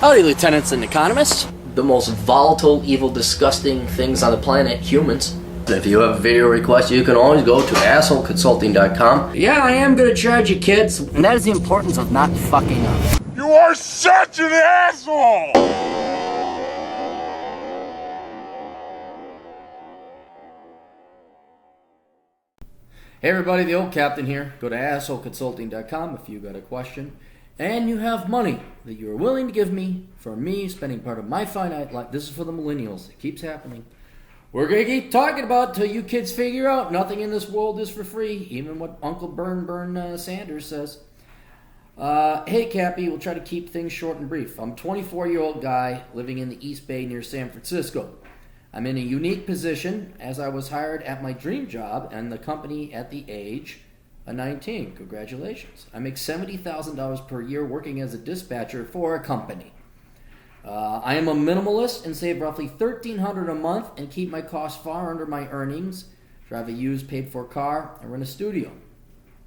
Howdy, lieutenants and economists. The most volatile, evil, disgusting things on the planet, humans. If you have a video request, you can always go to assholeconsulting.com. Yeah, I am gonna charge you, kids. And that is the importance of not fucking up. You are such an asshole! Hey everybody, the old captain here. Go to assholeconsulting.com if you got a question and you have money that you are willing to give me for me spending part of my finite life. This is for the millennials. It keeps happening. We're going to keep talking about it till you kids figure out nothing in this world is for free, even what Uncle Burn Sanders says. Hey Cappy, we'll try to keep things short and brief. I'm a 24-year-old guy living in the East Bay near San Francisco. I'm in a unique position as I was hired at my dream job and the company at the age of 19. Congratulations. I make $70,000 per year working as a dispatcher for a company. I am a minimalist and save roughly $1,300 a month and keep my costs far under my earnings. Drive a used paid-for car and run a studio.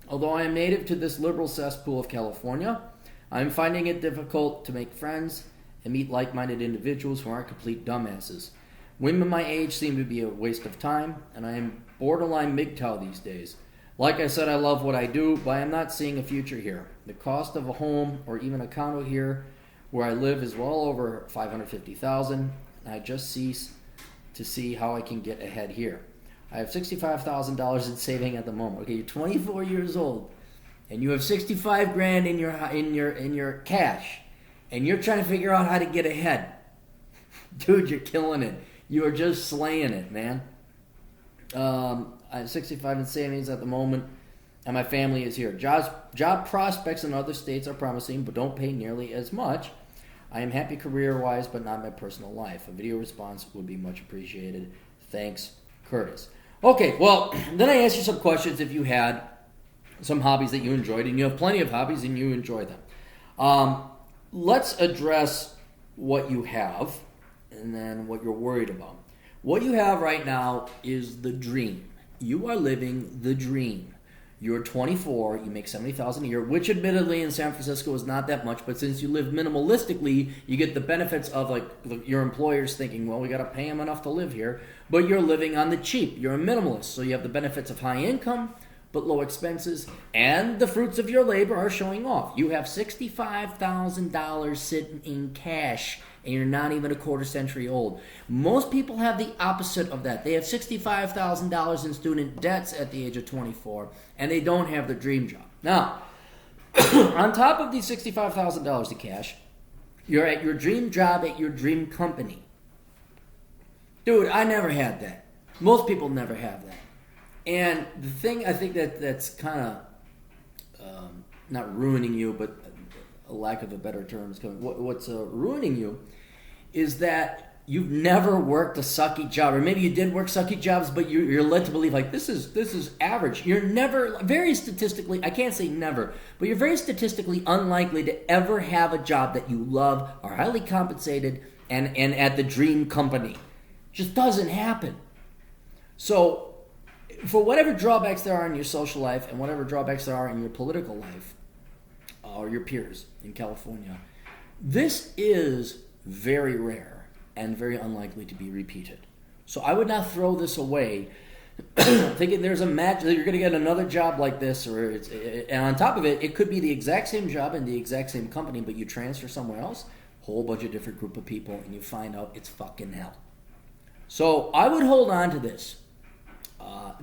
Although I am native to this liberal cesspool of California, I am finding it difficult to make friends and meet like-minded individuals who aren't complete dumbasses. Women my age seem to be a waste of time, and I am borderline MGTOW these days. Like I said, I love what I do, but I am not seeing a future here. The cost of a home or even a condo here where I live is well over $550,000, and I just cease to see how I can get ahead here. I have $65,000 in saving at the moment. Okay, you're 24 years old, and you have 65 grand in your cash, and you're trying to figure out how to get ahead. Dude, you're killing it. You are just slaying it, man. I have 65 in savings at the moment, and my family is here. Job prospects in other states are promising, but don't pay nearly as much. I am happy career-wise, but not my personal life. A video response would be much appreciated. Thanks, Curtis. Okay, well, then I asked you some questions if you had some hobbies that you enjoyed, and you have plenty of hobbies and you enjoy them. Let's address what you have and then what you're worried about. What you have right now is the dream. You are living the dream. You're 24, you make $70,000 a year, which admittedly in San Francisco is not that much, but since you live minimalistically, you get the benefits of like your employers thinking, well, we got to pay them enough to live here, but you're living on the cheap. You're a minimalist, so you have the benefits of high income, but low expenses, and the fruits of your labor are showing off. You have $65,000 sitting in cash, and you're not even a quarter century old. Most people have the opposite of that. They have $65,000 in student debts at the age of 24, and they don't have the dream job. Now, on top of these $65,000 in cash, you're at your dream job at your dream company. Dude, I never had that. Most people never have that. And the thing I think that's kind of not ruining you, but a lack of a better term is coming. What's ruining you is that you've never worked a sucky job, or maybe you did work sucky jobs, but you're led to believe like this is average. You're never, very statistically, I can't say never, but you're very statistically unlikely to ever have a job that you love, are highly compensated, and at the dream company. It just doesn't happen. So for whatever drawbacks there are in your social life and whatever drawbacks there are in your political life, or your peers in California, this is very rare and very unlikely to be repeated. So I would not throw this away thinking there's a match that you're going to get another job like this, and on top of it, it could be the exact same job in the exact same company, but you transfer somewhere else, whole bunch of different group of people, and you find out it's fucking hell. So I would hold on to this.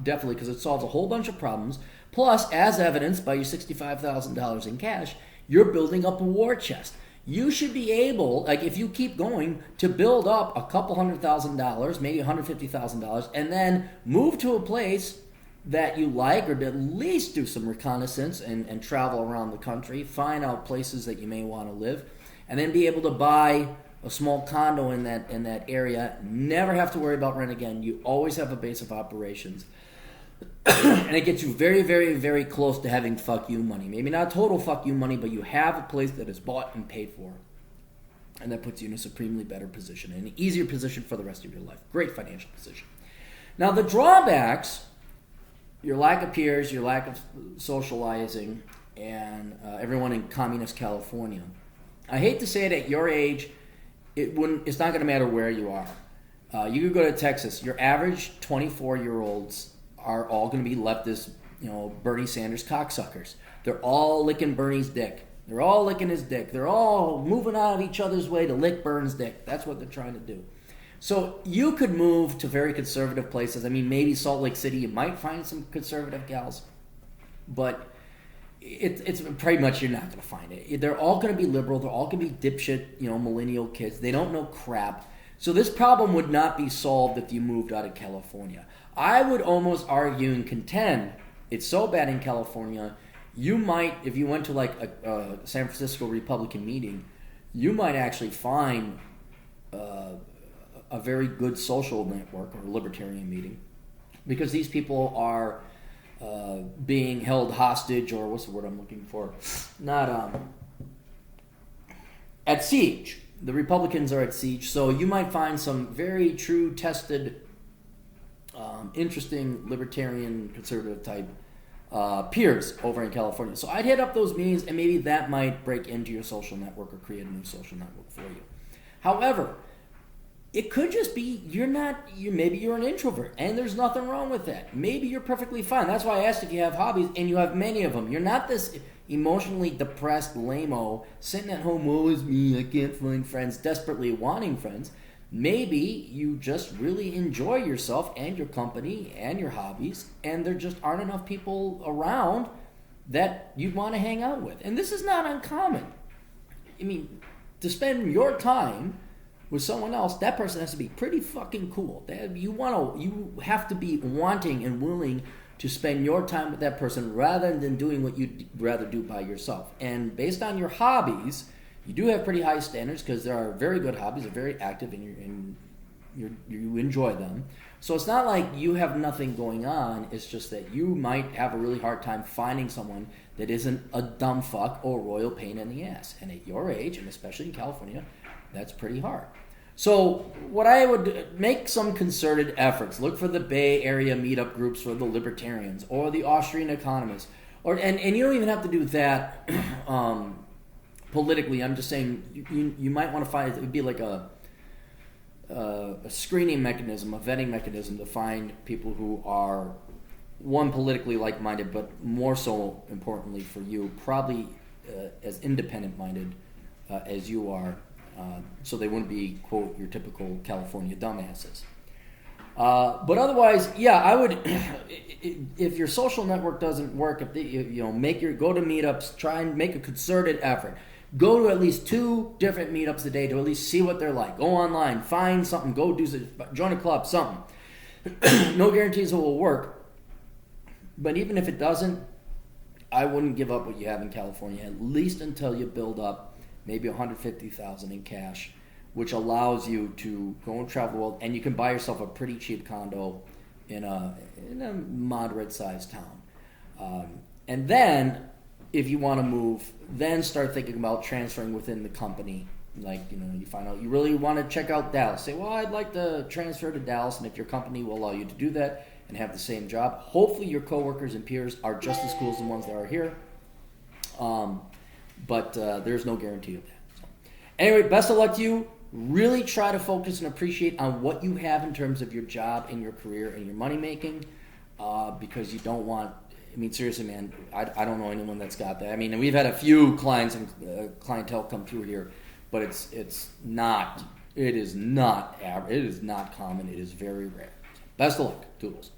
Definitely, because it solves a whole bunch of problems. Plus, as evidenced by your $65,000 in cash, you're building up a war chest. You should be able, like if you keep going, to build up a couple $100,000, maybe $150,000, and then move to a place that you like, or to at least do some reconnaissance and travel around the country, find out places that you may want to live, and then be able to buy a small condo in that area, never have to worry about rent again. You always have a base of operations. And it gets you very, very, very close to having fuck you money. Maybe not total fuck you money, but you have a place that is bought and paid for. And that puts you in a supremely better position, and an easier position for the rest of your life. Great financial position. Now the drawbacks, your lack of peers, your lack of socializing, and everyone in communist California I hate to say it, at your age, it's not going to matter where you are. You could go to Texas. Your average 24-year-olds are all going to be leftist, Bernie Sanders cocksuckers. They're all licking Bernie's dick. They're all licking his dick. They're all moving out of each other's way to lick Bernie's dick. That's what they're trying to do. So you could move to very conservative places. I mean, maybe Salt Lake City, you might find some conservative gals, but it's pretty much you're not going to find it. They're all going to be liberal. They're all going to be dipshit, millennial kids. They don't know crap. So this problem would not be solved if you moved out of California. I would almost argue and contend it's so bad in California, you might, if you went to like a San Francisco Republican meeting, you might actually find a very good social network or libertarian meeting, because these people are being held hostage, or what's the word I'm looking for? Not at siege. The Republicans are at siege, so you might find some very true, tested, interesting libertarian, conservative type peers over in California. So I'd hit up those meetings, and maybe that might break into your social network or create a new social network for you. However, it could just be maybe you're an introvert, and there's nothing wrong with that. Maybe you're perfectly fine. That's why I asked if you have hobbies, and you have many of them. You're not this emotionally depressed lame-o sitting at home, woe is me, I can't find friends, desperately wanting friends. Maybe you just really enjoy yourself and your company and your hobbies, and there just aren't enough people around that you'd want to hang out with. And this is not uncommon. I mean, to spend your time with someone else, that person has to be pretty fucking cool. You have to be wanting and willing to spend your time with that person rather than doing what you'd rather do by yourself. And based on your hobbies, you do have pretty high standards, because there are very good hobbies, they're very active, and you enjoy them. So it's not like you have nothing going on. It's just that you might have a really hard time finding someone that isn't a dumb fuck or royal pain in the ass. And at your age, and especially in California, that's pretty hard. So what I would make some concerted efforts. Look for the Bay Area meetup groups for the libertarians, or the Austrian economists, and you don't even have to do that politically. I'm just saying you might want to find it would be like a screening mechanism, a vetting mechanism to find people who are one politically like-minded, but more so importantly for you, probably as independent-minded as you are. So they wouldn't be, quote, your typical California dumbasses. But otherwise, yeah, I would. If your social network doesn't work, go to meetups, try and make a concerted effort. Go to at least 2 different meetups a day to at least see what they're like. Go online, find something, join a club, something. No guarantees it will work, but even if it doesn't, I wouldn't give up what you have in California, at least until you build up maybe $150,000 in cash, which allows you to go and travel the world, and you can buy yourself a pretty cheap condo in a moderate-sized town. And then, if you want to move, then start thinking about transferring within the company. Like, you find out you really want to check out Dallas. Say, well, I'd like to transfer to Dallas, and if your company will allow you to do that and have the same job, hopefully your coworkers and peers are just as cool as the ones that are here. But there's no guarantee of that. So, anyway, best of luck to you. Really try to focus and appreciate on what you have in terms of your job and your career and your money making, because you don't want. I mean, seriously, man, I don't know anyone that's got that. I mean, we've had a few clients and clientele come through here, but it is not common. It is very rare. So, best of luck. Toodles.